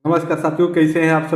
नमस्कार साथियों, कैसे हैं आप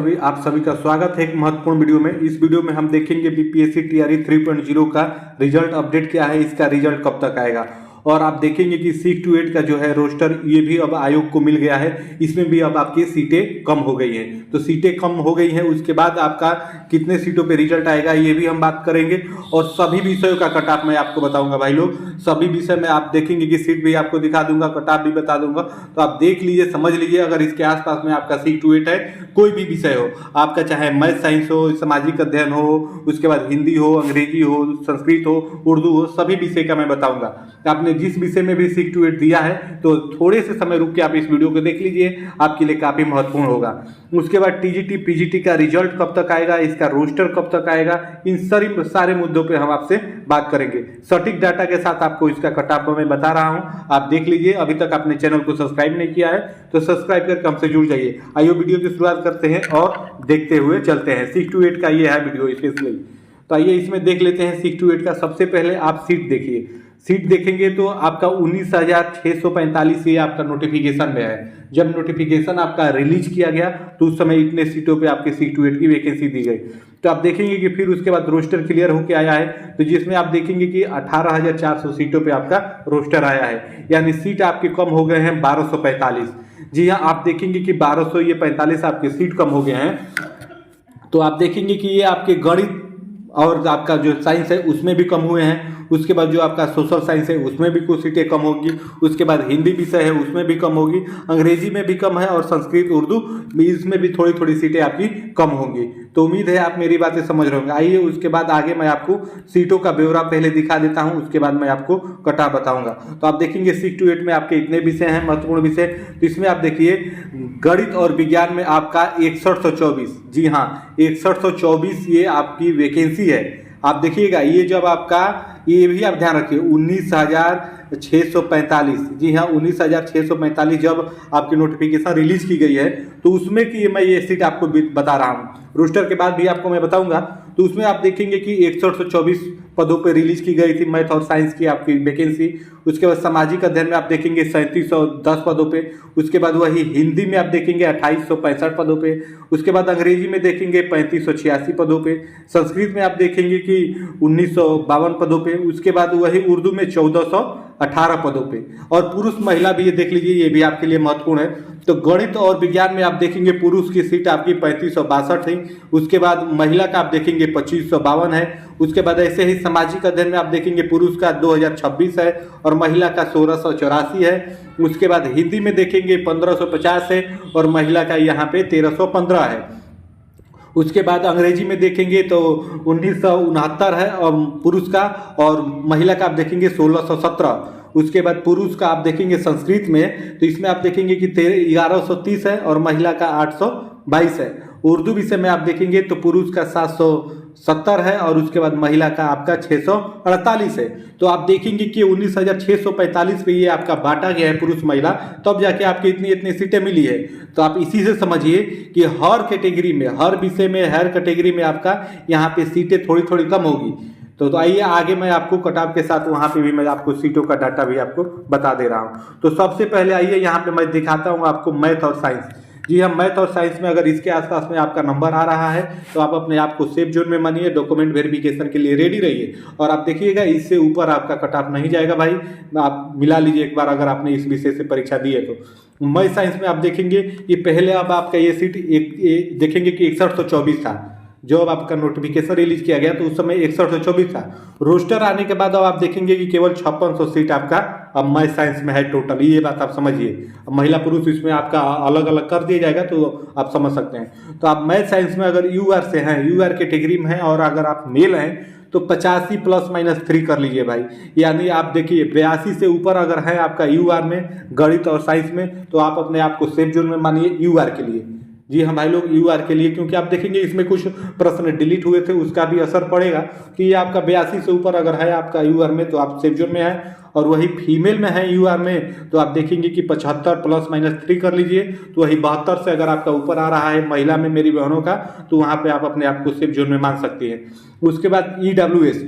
सभी का स्वागत है एक महत्वपूर्ण वीडियो में। इस वीडियो में हम देखेंगे बीपीएससी टीआरई 3.0 का रिजल्ट अपडेट क्या है, इसका रिजल्ट कब तक आएगा। और आप देखेंगे कि 6 to 8 का जो है रोस्टर ये भी अब आयोग को मिल गया है। इसमें भी अब आपकी सीटें कम हो गई हैं, तो सीटें कम हो गई हैं उसके बाद आपका कितने सीटों पे रिजल्ट आएगा ये भी हम बात करेंगे। और सभी विषयों का कट ऑफ मैं आपको बताऊंगा भाई लोग, सभी विषय में आप देखेंगे कि सीट भी आपको दिखा दूंगा, कट ऑफ भी बता दूंगा। तो आप देख लीजिए, समझ लीजिए। अगर इसके आसपास में आपका 6 to 8 है, कोई भी विषय हो आपका, चाहे मैथ साइंस हो, सामाजिक अध्ययन हो, उसके बाद हिंदी हो, अंग्रेजी हो, संस्कृत हो, उर्दू हो, सभी विषय का मैं बताऊंगा। आपने जिस विषय में भी 6 to 8 दिया है तो थोड़े से समय रुक के आप इस वीडियो को देख लीजिए, आपके लिए काफी महत्वपूर्ण होगा। उसके बाद टीजीटी पीजीटी का रिजल्ट कब तक आएगा, इसका रोस्टर कब तक आएगा, इन सारे मुद्दों पे हम आपसे बात करेंगे सटीक डाटा के साथ। आपको इसका कट ऑफ मैं बता रहा हूं, आप देख लीजिए। अभी तक आपने चैनल को सब्सक्राइब नहीं किया है तो सब्सक्राइब करके हमसे जुड़ जाइए। आइए वीडियो की शुरुआत करते हैं और देखते हुए चलते हैं। 6 to 8 का ये है वीडियो स्पेशली, तो आइए इसमें देख लेते हैं 6 to 8 का। सबसे पहले आप सीट देखिए, सीट देखेंगे तो आपका 19,645 ये आपका नोटिफिकेशन में है। जब नोटिफिकेशन आपका रिलीज किया गया तो उस समय इतने सीटों पे आपके 6 to 8 की वैकेंसी दी गई। तो आप देखेंगे कि फिर उसके बाद रोस्टर क्लियर होके आया है, तो जिसमें आप देखेंगे कि 18,400 सीटों पे आपका रोस्टर आया है, यानी सीट आपके कम हो गए हैं 1245। जी हाँ, आप देखेंगे कि 1245 आपके सीट कम हो गए हैं। तो आप देखेंगे कि ये आपके गणित और आपका जो साइंस है उसमें भी कम हुए हैं। उसके बाद जो आपका सोशल साइंस है उसमें भी कुछ सीटें कम होगी। उसके बाद हिंदी विषय है उसमें भी कम होगी, अंग्रेजी में भी कम है, और संस्कृत उर्दू इसमें भी थोड़ी थोड़ी सीटें आपकी कम होंगी। तो उम्मीद है आप मेरी बातें समझ रहे होंगे। आइए उसके बाद आगे मैं आपको सीटों का ब्यौरा पहले दिखा देता हूं, उसके बाद मैं आपको कटा बताऊंगा। तो आप देखेंगे 6 to 8 में आपके इतने विषय हैं महत्वपूर्ण विषय। तो इसमें आप देखिए गणित और विज्ञान में आपका 6124, जी हाँ 6124 ये आपकी वैकेंसी है। आप देखिएगा ये जब आपका, ये भी आप ध्यान रखिए 19,645, जी हाँ 19,645 जब आपकी नोटिफिकेशन रिलीज की गई है तो उसमें कि मैं ये सीट आपको बता रहा हूँ। रोस्टर के बाद भी आपको मैं बताऊंगा। तो उसमें आप देखेंगे कि 6124 पदों पर रिलीज की गई थी मैथ और साइंस की आपकी वैकेंसी। उसके बाद सामाजिक अध्ययन में आप देखेंगे 3710 पदों पे। उसके बाद वही हिंदी में आप देखेंगे 2865 पदों पे। उसके बाद अंग्रेजी में देखेंगे 3586 पदों पे। संस्कृत में आप देखेंगे कि 1952 पदों पे। उसके बाद वही उर्दू में 1418 पदों पे। और पुरुष महिला भी ये देख लीजिए, ये भी आपके लिए महत्वपूर्ण है। तो गणित और विज्ञान में आप देखेंगे पुरुष की सीट आपकी 3562 थी। उसके बाद महिला का आप देखेंगे 2552 है। उसके बाद ऐसे ही सामाजिक अध्ययन में आप देखेंगे पुरुष का 2026 है और महिला का 1684 है। उसके बाद हिंदी में देखेंगे 1550 है और महिला का यहाँ पे 1315 है। उसके बाद अंग्रेजी में देखेंगे तो 1969 है और पुरुष का, और महिला का आप देखेंगे 1617। उसके बाद पुरुष का आप देखेंगे संस्कृत में, तो इसमें आप देखेंगे कि 1130 है और महिला का 822 है। उर्दू विषय में आप देखेंगे तो पुरुष का 770 है और उसके बाद महिला का आपका 648 है। तो आप देखेंगे कि 19,645 पे ये आपका बांटा गया है पुरुष महिला, तब जाके आपके इतनी सीटें मिली है। तो आप इसी से समझिए कि हर कैटेगरी में, हर विषय में, हर कैटेगरी में आपका यहाँ पे सीटें थोड़ी थोड़ी कम होगी। तो आइए आगे मैं आपको कटऑफ के साथ वहाँ पे भी मैं आपको सीटों का डाटा भी आपको बता दे रहा हूँ। तो सबसे पहले आइए यहाँ पे मैं दिखाता हूँ आपको मैथ और साइंस। जी हाँ, मैथ और साइंस में अगर इसके आसपास में आपका नंबर आ रहा है तो आप अपने आप को सेफ जोन में मानिए, डॉक्यूमेंट वेरिफिकेशन के लिए रेडी रहिए। और आप देखिएगा इससे ऊपर आपका कटऑफ नहीं जाएगा भाई, आप मिला लीजिए एक बार अगर आपने इस विषय से परीक्षा दी है तो। मैथ साइंस में आप देखेंगे कि पहले अब आपका ये सीट देखेंगे कि 6124 था। जब आपका नोटिफिकेशन रिलीज किया गया तो उस समय 6124 था। रोस्टर आने के बाद अब आप देखेंगे कि केवल 5600 सीट आपका अब मैथ साइंस में है टोटल। ये बात आप समझिए, महिला पुरुष इसमें आपका अलग अलग कर दिया जाएगा तो आप समझ सकते हैं। तो आप मैथ साइंस में अगर यूआर से हैं, यूआर कैटेगरी में हैं, और अगर आप मेल हैं तो 85 ±3 कर लीजिए भाई। यानी आप देखिए 82 से ऊपर अगर है आपका यूआर में, गणित और साइंस में, तो आप अपने आप को सेफ जोन में मानिए यूआर के लिए। जी हाँ भाई लोग, यूआर के लिए, क्योंकि आप देखेंगे इसमें कुछ प्रश्न डिलीट हुए थे, उसका भी असर पड़ेगा कि ये आपका 82 से ऊपर अगर है आपका यूआर में तो आप सेफ जोन में है। और वही फीमेल में है यूआर में तो आप देखेंगे कि 75 ±3 कर लीजिए। तो वही 72 से अगर आपका ऊपर आ रहा है महिला में मेरी बहनों का, तो वहाँ पे आप अपने आप को सेफ जोन में मान सकती हैं। उसके बाद ईडब्ल्यूएस,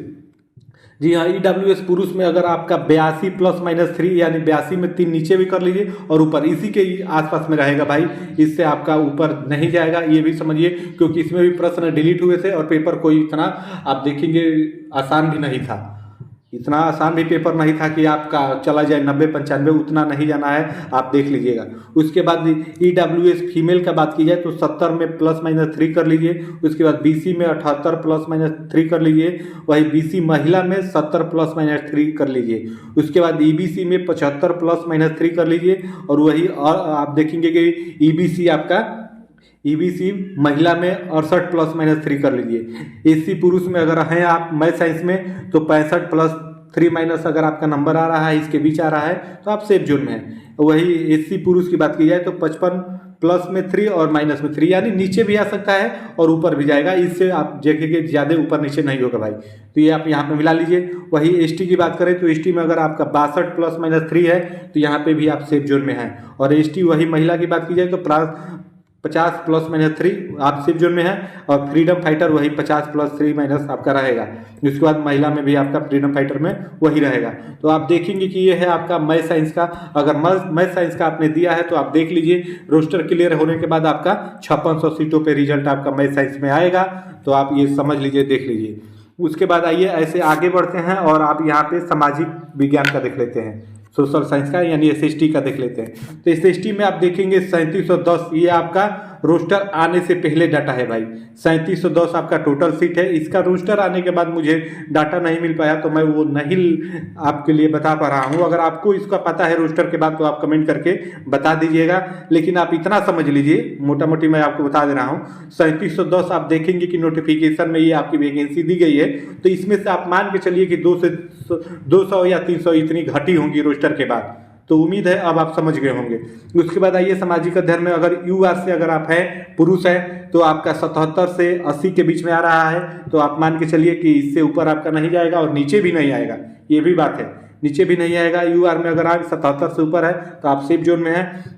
जी हाँ, EWS पुरुष में अगर आपका 82 ±3 यानी 82 में 3 नीचे भी कर लीजिए और ऊपर इसी के आसपास में रहेगा भाई, इससे आपका ऊपर नहीं जाएगा, ये भी समझिए, क्योंकि इसमें भी प्रश्न डिलीट हुए थे और पेपर कोई इतना आप देखेंगे आसान भी नहीं था, इतना आसान भी पेपर नहीं था कि आपका चला जाए 90-95, उतना नहीं जाना है, आप देख लीजिएगा। उसके बाद EWS फीमेल का बात की जाए तो 70 में ±3 कर लीजिए। उसके बाद BC में 78 ±3 कर लीजिए। वही BC महिला में 70 ±3 कर लीजिए। उसके बाद EBC में 75 ±3 कर लीजिए। और वही और आप देखेंगे कि EBC आपका EBC महिला में 68 ±3 कर लीजिए। SC पुरुष में अगर हैं आप मैथ साइंस में तो 65 +3- अगर आपका नंबर आ रहा है, इसके बीच आ रहा है तो आप सेफ जोन में हैं। वही SC पुरुष की बात की जाए तो 55 में 3 और -3, यानी नीचे भी आ सकता है और ऊपर भी जाएगा, इससे आप देखेंगे ज़्यादा ऊपर नीचे नहीं होगा भाई, तो ये आप यहाँ पे मिला लीजिए। वही ST की बात करें तो ST में अगर आपका 62 +-3 है तो यहाँ पे भी आप सेफ जोन में हैं। और ST वही महिला की बात की जाए तो 50 +-3 आप सेफ जोन में है। और फ्रीडम फाइटर वही 50 +3- आपका रहेगा। उसके बाद महिला में भी आपका फ्रीडम फाइटर में वही रहेगा। तो आप देखेंगे कि ये है आपका मैथ साइंस का। अगर मैथ साइंस का आपने दिया है तो आप देख लीजिए, रोस्टर क्लियर होने के बाद आपका 5600 सीटों पे रिजल्ट आपका मैथ साइंस में आएगा, तो आप ये समझ लीजिए, देख लीजिए। उसके बाद आइए ऐसे आगे बढ़ते हैं और आप यहाँ पे सामाजिक विज्ञान का देख लेते हैं, सोशल साइंस का यानी SST का देख लेते हैं। तो SST में आप देखेंगे 3710, ये आपका रोस्टर आने से पहले डाटा है भाई। 3710 आपका टोटल सीट है। इसका रोस्टर आने के बाद मुझे डाटा नहीं मिल पाया तो मैं वो नहीं आपके लिए बता पा रहा हूँ। अगर आपको इसका पता है रोस्टर के बाद तो आप कमेंट करके बता दीजिएगा, लेकिन आप इतना समझ लीजिए, मोटा मोटी मैं आपको बता दे रहा हूँ। 3710 आप देखेंगे कि नोटिफिकेशन में ये आपकी वैकेंसी दी गई है, तो इसमें से आप मान के चलिए कि 200 या 300 इतनी घटी होंगी रोस्टर के बाद, तो उम्मीद है अब आप समझ गए होंगे। उसके बाद आइए सामाजिक अध्ययन में अगर UR से अगर आप हैं, पुरुष है, तो आपका 77 से 80 के बीच में आ रहा है, तो आप मान के चलिए कि इससे ऊपर आपका नहीं जाएगा और नीचे भी नहीं आएगा, ये भी बात है, नीचे भी नहीं आएगा। UR में अगर आप 77 से ऊपर है तो आप सेफ जोन में हैं।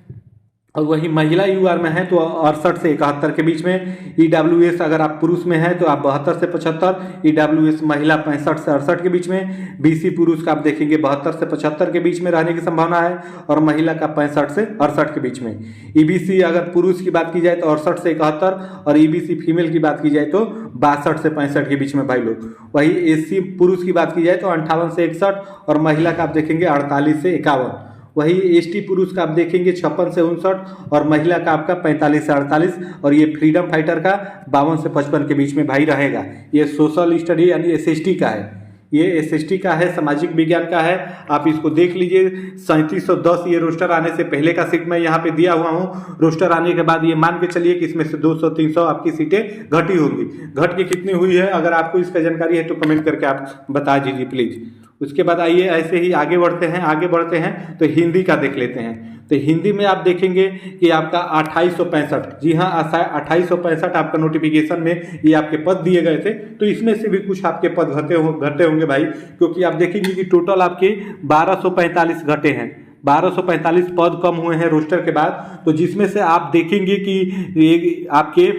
और वही महिला UR में है तो 68 से 71 के बीच में। EWS अगर आप पुरुष में है तो आप 72 से 75, EWS महिला 65 से 68 के बीच में। BC पुरुष का आप देखेंगे 72 से 75 के बीच में रहने की संभावना है, और महिला का 65 से 68 के बीच में। EBC अगर पुरुष की बात की जाए तो 68 से 71, और EBC फीमेल की बात की जाए तो 62 से 65 के बीच में भाई लोग। वही SC पुरुष की बात की जाए तो 58 से 61, और महिला का आप देखेंगे 48 से 51। वही ST पुरुष का आप देखेंगे 56 से 59, और महिला का आपका 45 से 48, और ये फ्रीडम फाइटर का 52 से 55 के बीच में भाई रहेगा। ये सोशल स्टडी यानी SST का है, ये SST का है, सामाजिक विज्ञान का है। आप इसको देख लीजिए। 3710 ये रोस्टर आने से पहले का सीट मैं यहाँ पे दिया हुआ हूँ। रोस्टर आने के बाद ये मान के चलिए कि इसमें से 200-300 आपकी सीटें घटी होंगी। घट के कितनी हुई है, अगर आपको इसका जानकारी है तो कमेंट करके आप बता दीजिए प्लीज़। उसके बाद आइए ऐसे ही आगे बढ़ते हैं तो हिंदी का देख लेते हैं। तो हिंदी में आप देखेंगे कि आपका 2865, जी हाँ 2865 आपका नोटिफिकेशन में ये आपके पद दिए गए थे, तो इसमें से भी कुछ आपके पद घटे होंगे भाई, क्योंकि आप देखेंगे कि टोटल आपके 1245 घटे हैं। 1245 पद कम हुए हैं रोस्टर के बाद, तो जिसमें से आप देखेंगे कि ये आपके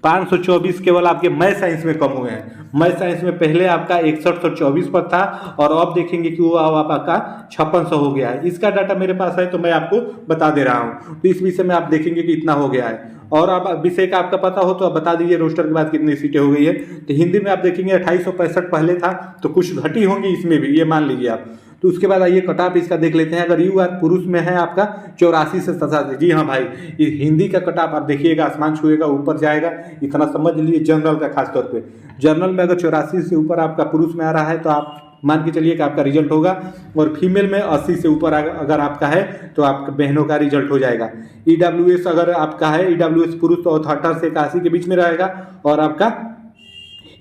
524 केवल आपके मैथ साइंस में कम हुए हैं। मैथ साइंस में पहले आपका 6124 पद था, और अब देखेंगे कि वो अब आपका 5600 हो गया है। इसका डाटा मेरे पास है तो मैं आपको बता दे रहा हूँ। तो इस विषय में आप देखेंगे कि इतना हो गया है, और आप विषय का आपका पता हो तो आप बता दीजिए रोस्टर के बाद कितनी सीटें हो गई है। तो हिंदी में आप देखेंगे 2865 पहले था, तो कुछ घटी होंगी इसमें भी, ये मान लीजिए आप। तो उसके बाद आइए कट ऑफ इसका देख लेते हैं। अगर UR पुरुष में है आपका 84 से 87, जी हाँ भाई, ये हिंदी का कट ऑफ आप देखिएगा आसमान छुएगा, ऊपर जाएगा, इतना समझ लीजिए। जनरल का खास तौर पे, जनरल में अगर 84 से ऊपर आपका पुरुष में आ रहा है तो आप मान के चलिए कि आपका रिजल्ट होगा। और फीमेल में 80 से ऊपर अगर आपका है तो आपके बहनों का रिजल्ट हो जाएगा। EWS अगर आपका है, EWS पुरुष तो 78 से 81 के बीच में रहेगा, और आपका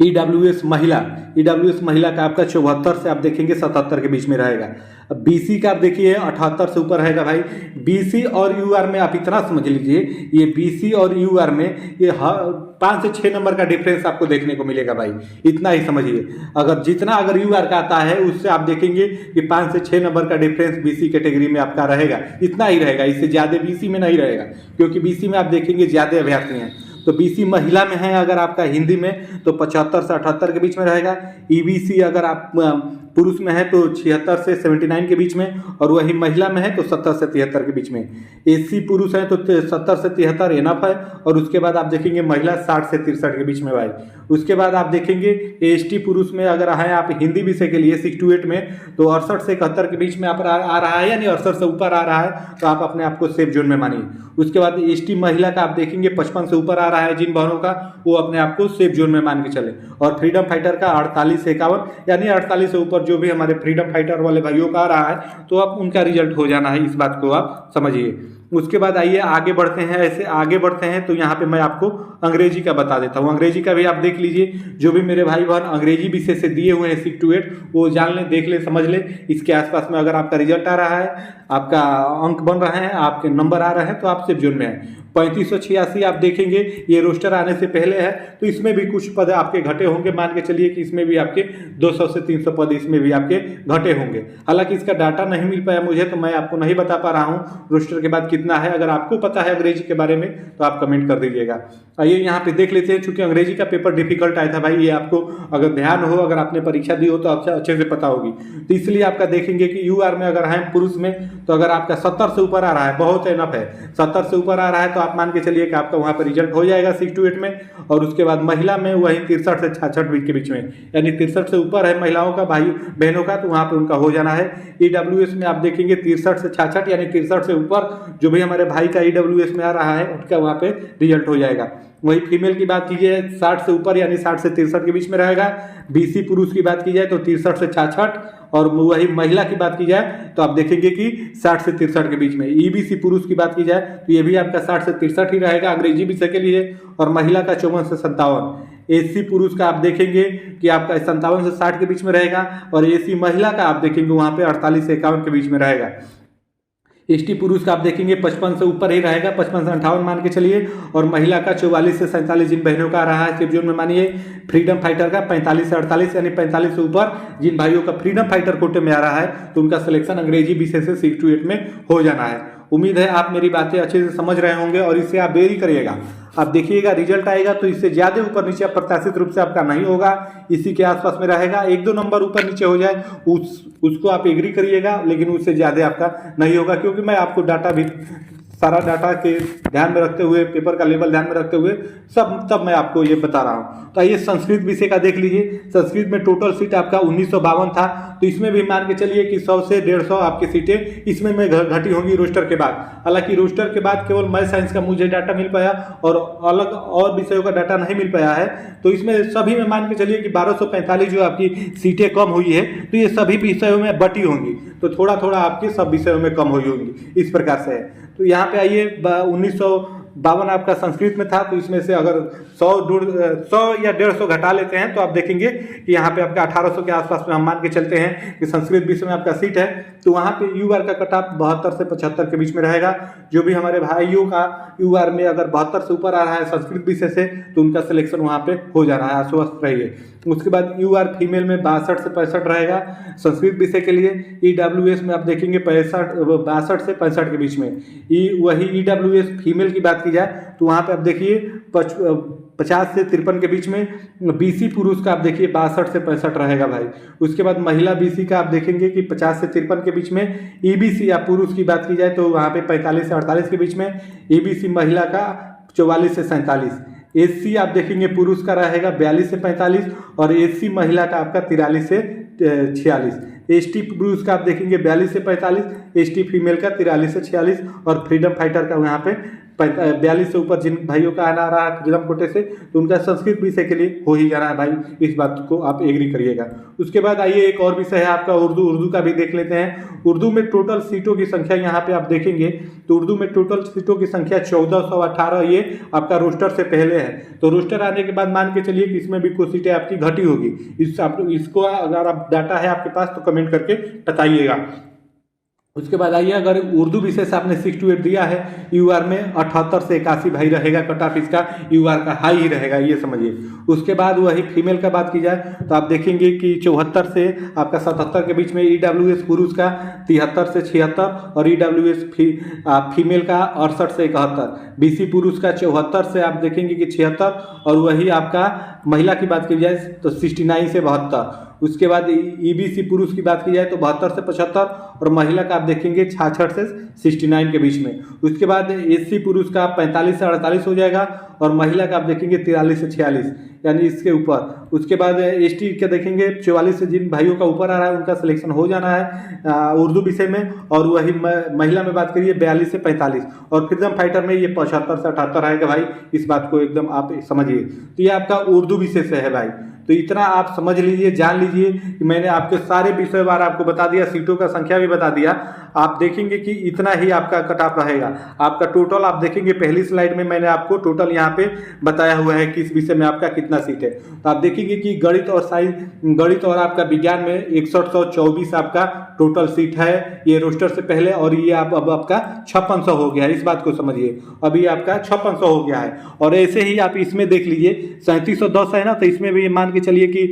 EWS महिला का आपका 74 से आप देखेंगे 77 के बीच में रहेगा। अब BC का आप देखिए 78 से ऊपर रहेगा भाई। BC और UR में आप इतना समझ लीजिए, ये BC और UR में ये 5 से 6 नंबर का डिफरेंस आपको देखने को मिलेगा भाई, इतना ही समझिए। अगर जितना UR का आता है उससे आप देखेंगे कि 5 से 6 नंबर का डिफरेंस BC कैटेगरी में आपका रहेगा, इतना ही रहेगा, इससे ज़्यादा BC में नहीं रहेगा, क्योंकि BC में आप देखेंगे ज़्यादा अभ्यर्थी हैं। तो तो बीसी महिला में है अगर आपका हिंदी में तो 75 से 78 के बीच में रहेगा। ईबीसी अगर आप पुरुष में है तो 76 से 79 के बीच में, और वही महिला में है तो 70 से 73 के बीच में। एससी पुरुष है तो 70 से 73 एनफ है, और उसके बाद आप देखेंगे महिला 60 से 63 के बीच में भाई। उसके बाद आप देखेंगे एसटी पुरुष में अगर हैं आप हिंदी विषय के लिए 6 to 8 में तो 68 से 71 के बीच में आप आ रहा है, यानी 68 से ऊपर आ रहा है तो आप अपने आप को सेफ जोन में मानिए। उसके बाद एसटी महिला का आप देखेंगे 55 से ऊपर आ रहा है जिन बहनों का, वो अपने आप को सेफ जोन में मान के चले। और फ्रीडम फाइटर का 48 से 51, यानी 48 से ऊपर जो भी हमारे फ्रीडम फाइटर वाले भाइयों का आ रहा है तो अब उनका रिजल्ट हो जाना है, इस बात को आप समझिए। उसके बाद आइए आगे बढ़ते हैं। ऐसे आगे बढ़ते हैं तो यहाँ पे मैं आपको अंग्रेजी का बता देता हूँ। अंग्रेजी का भी आप देख लीजिए, जो भी मेरे भाई बहन अंग्रेजी विषय से दिए हुए हैं 6 to 8 वो जान लें, देख लें, समझ लें। इसके आसपास में अगर आपका रिजल्ट आ रहा है, आपका अंक बन रहे हैं, आपके नंबर आ रहे हैं तो आप सेफ जोन में हैं। 3586 आप देखेंगे ये रोस्टर आने से पहले है, तो इसमें भी कुछ पद आपके घटे होंगे। मान के चलिए कि इसमें भी आपके 200 से 300 पद इसमें भी आपके घटे होंगे। हालांकि इसका डाटा नहीं मिल पाया मुझे, तो मैं आपको नहीं बता पा रहा हूँ रोस्टर के बाद कितना है। अगर आपको पता है अंग्रेजी के बारे में तो आप कमेंट कर दीजिएगा। आइए यहाँ पे देख लेते हैं। चूंकि अंग्रेजी का पेपर डिफिकल्ट आया था भाई, ये आपको अगर ध्यान हो, अगर आपने परीक्षा दी हो तो आपसे अच्छे से पता होगी। तो इसलिए आपका देखेंगे कि यूआर में अगर है पुरुष में तो अगर आपका 70 से ऊपर आ रहा है, बहुत एनफ है, 70 से ऊपर आ रहा है तो आप मान के चलिए कि आपका वहां पर रिजल्ट हो जाएगा 6 to 8 में। और उसके बाद महिला में वही 63 से 66 के बीच में, यानी 63 से ऊपर है महिलाओं का, भाई बहनों का, तो वहां पर उनका हो जाना है। ईडब्ल्यूएस में आप देखेंगे 63 से 66, यानी 63 से ऊपर जो भी हमारे भाई का ईडब्ल्यूएस में आ रहा है उनका वहां पे रिजल्ट हो जाएगा। वही फीमेल की बात कीजिए 60 से ऊपर, यानी 60 से 63 के बीच में रहेगा। बीसी पुरुष की बात की जाए तो 63 से 66, और वही महिला की बात की जाए तो आप देखेंगे कि 60 से 63 के बीच में। ईबीसी पुरुष की बात की जाए तो ये भी आपका 60 से 63 ही रहेगा अंग्रेजी विषय के लिए, और महिला का 54 से 57। एससी पुरुष का आप देखेंगे कि आपका 57 से 60 के बीच में रहेगा, और एसी महिला का आप देखेंगे वहां पे 48 से 51 के बीच में रहेगा। एसटी पुरुष का आप देखेंगे 55 से ऊपर ही रहेगा, 55 से 58 मान के चलिए, और महिला का 44 से 47 जिन बहनों का आ रहा है सेफ जोन में मानिए। फ्रीडम फाइटर का 45 से 48, यानी 45 से ऊपर जिन भाइयों का फ्रीडम फाइटर कोटे में आ रहा है तो उनका सिलेक्शन अंग्रेजी विषय से 6 to 8 में हो जाना है। उम्मीद है आप मेरी बातें अच्छे से समझ रहे होंगे, और इससे आप बेरी करिएगा। आप देखिएगा रिजल्ट आएगा तो इससे ज्यादा ऊपर नीचे प्रत्याशित रूप से आपका नहीं होगा, इसी के आसपास में रहेगा। 1-2 नंबर ऊपर नीचे हो जाए उसको आप एग्री करिएगा, लेकिन उससे ज्यादा आपका नहीं होगा, क्योंकि मैं आपको डाटा भी सारा डाटा के ध्यान में रखते हुए, पेपर का लेवल ध्यान में रखते हुए तब मैं आपको ये बता रहा हूँ। तो आइए संस्कृत विषय का देख लीजिए। संस्कृत में टोटल सीट आपका 1952 था, तो इसमें भी मान के चलिए कि 100 से 150 आपकी सीटें इसमें में घटी होंगी रोस्टर के बाद। हालांकि रोस्टर के बाद केवल मैथ साइंस का मुझे डाटा मिल पाया और अलग और विषयों का डाटा नहीं मिल पाया है, तो इसमें सभी में मान के चलिए कि 1245 जो आपकी सीटें कम हुई है, तो ये सभी विषयों में बटी होंगी, तो थोड़ा थोड़ा आपके सब विषयों में कम हुई होंगी, इस प्रकार से है। तो यहाँ पे आइए 1952 आपका संस्कृत में था, तो इसमें से अगर 100 या 150 घटा लेते हैं तो आप देखेंगे कि यहाँ पे आपका 1800 के आसपास में हम मान के चलते हैं कि संस्कृत विषय में आपका सीट है, तो वहाँ पे यूआर का कट ऑफ 72 से 75 के बीच में रहेगा। जो भी हमारे भाइयों का यूआर में अगर 72 से ऊपर आ रहा है संस्कृत विषय से तो उनका सिलेक्शन वहाँ पे हो जा रहा है, आश्वस्त रहिए। उसके बाद यूआर फीमेल में 62 से 65 रहेगा संस्कृत विषय के लिए। ईडब्ल्यूएस में आप देखेंगे 62 से 65 के बीच में। वही ईडब्ल्यूएस फीमेल की बात की जाए तो वहाँ पे आप देखिए 50 से 53 के बीच में। बीसी पुरुष का आप देखिए 62 से 65 रहेगा भाई। उसके बाद महिला बीसी का आप देखेंगे कि 50 से 53 के बीच में। ईबीसी या पुरुष की बात की जाए तो वहाँ पे 45 से 48 के बीच में। ईबीसी महिला का 44 से 47। एससी आप देखेंगे पुरुष का रहेगा 42 से 45, और एससी महिला का आपका 43 से 46। एसटी पुरुष का आप देखेंगे 42 से 45, एसटी फीमेल का 43 से 46, और फ्रीडम फाइटर का यहाँ पे 42 से ऊपर जिन भाइयों का आना रहा है फ्रीडम कोटे से, तो उनका संस्कृत विषय के लिए हो ही जाना है भाई, इस बात को आप एग्री करिएगा। उसके बाद आइए एक और विषय है आपका उर्दू। उर्दू का भी देख लेते हैं। उर्दू में टोटल सीटों की संख्या यहाँ पे आप देखेंगे तो उर्दू में टोटल सीटों की संख्या 1418, ये आपका रोस्टर से पहले है। तो रोस्टर आने के बाद मान के चलिए कि इसमें भी कुछ सीटें आपकी घटी होगी। इसको अगर आप डाटा है आपके पास तो कमेंट करके बताइएगा। उसके बाद आइए, अगर उर्दू विषय से आपने 6 to 8 दिया है, यूआर में 78 से 81 भाई रहेगा कट ऑफ, इसका यूआर का हाई ही रहेगा, ये समझिए। उसके बाद वही फीमेल का बात की जाए तो आप देखेंगे कि 74 से आपका 77 के बीच में ईडब्ल्यूएस पुरुष का 73 से 76 और ईडब्ल्यूएस फीमेल का 68 से 71, बीसी पुरुष का 74 से आप देखेंगे कि 76 और वही आपका महिला की बात की जाए तो 69 से 72। उसके बाद ईबीसी पुरुष की बात की जाए तो 72 से 75 और महिला का आप देखेंगे 66 से 69 के बीच में। उसके बाद एससी पुरुष का 45 से 48 हो जाएगा और महिला का आप देखेंगे 43 से 46, यानी इसके ऊपर। उसके बाद एसटी के देखेंगे 44 से जिन भाइयों का ऊपर आ रहा है उनका सिलेक्शन हो जाना है उर्दू विषय में, और वही महिला में बात करिए 42 से 45, और फ्रीडम फाइटर में ये 75 से 78 आएगा भाई, इस बात को एकदम आप समझिए। तो ये आपका उर्दू विषय से है भाई, तो इतना आप समझ लीजिए, जान लीजिए कि मैंने आपके सारे विषय बार आपको बता दिया, सीटों का संख्या भी बता दिया। आप देखेंगे कि इतना ही आपका कट ऑफ रहेगा। आपका टोटल आप देखेंगे पहली स्लाइड में मैंने आपको टोटल यहाँ पे बताया हुआ है किस विषय में आपका कितना सीट है। तो आप देखेंगे कि गणित और साइंस, गणित और आपका विज्ञान में 6124 आपका टोटल सीट है ये रोस्टर से पहले, और ये अब आपका 5600 हो गया है, इस बात को समझिए। अभी आपका 5600 हो गया है। और ऐसे ही आप इसमें देख लीजिए 3710 है ना, तो इसमें भी मान के चलिए कि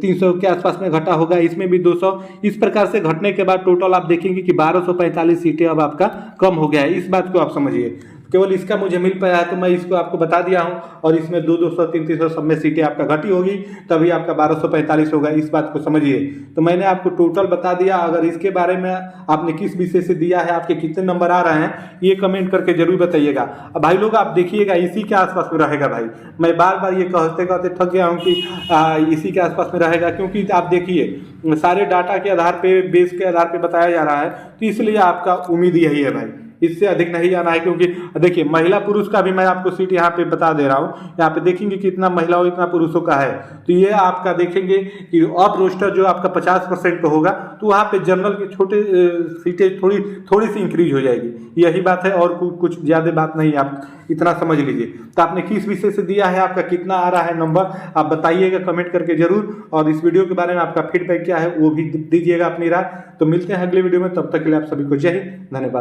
300 के आसपास में घटा होगा, इसमें भी 200। इस प्रकार से घटने के बाद टोटल आप देखेंगे कि 1245 सीटें अब आपका कम हो गया है, इस बात को आप समझिए। केवल इसका मुझे मिल पाया है तो मैं इसको आपको बता दिया हूं, और इसमें 200 300 सब में सीटें आपका घटी होगी, तभी आपका 1245 होगा, इस बात को समझिए। तो मैंने आपको टोटल बता दिया। अगर इसके बारे में आपने किस विषय से दिया है, आपके कितने नंबर आ रहे हैं, ये कमेंट करके जरूर बताइएगा। अब भाई लोग आप देखिएगा इसी के आसपास में रहेगा भाई, मैं बार बार ये कहते कहते थक गया हूँ कि इसी के आसपास में रहेगा, क्योंकि आप देखिए सारे डाटा के आधार पे, बेस के आधार पे बताया जा रहा है, तो इसलिए आपका उम्मीद यही है भाई, इससे अधिक नहीं जाना है। क्योंकि देखिए महिला पुरुष का भी मैं आपको सीट यहाँ पे बता दे रहा हूँ, यहाँ पे देखेंगे कितना महिलाओं इतना पुरुषों का है। तो ये आपका देखेंगे कि अब रोस्टर जो आपका 50% पे होगा, तो वहाँ पे जनरल के छोटे सीटें थोड़ी सी इंक्रीज हो जाएगी, यही बात है, और कुछ ज़्यादा बात नहीं, आप इतना समझ लीजिए। तो आपने किस विषय से दिया है, आपका कितना आ रहा है नंबर, आप बताइएगा कमेंट करके जरूर, और इस वीडियो के बारे में आपका फीडबैक क्या है वो भी दीजिएगा अपनी राय। तो मिलते हैं अगले वीडियो में, तब तक के लिए आप सभी को जय हिंद, धन्यवाद।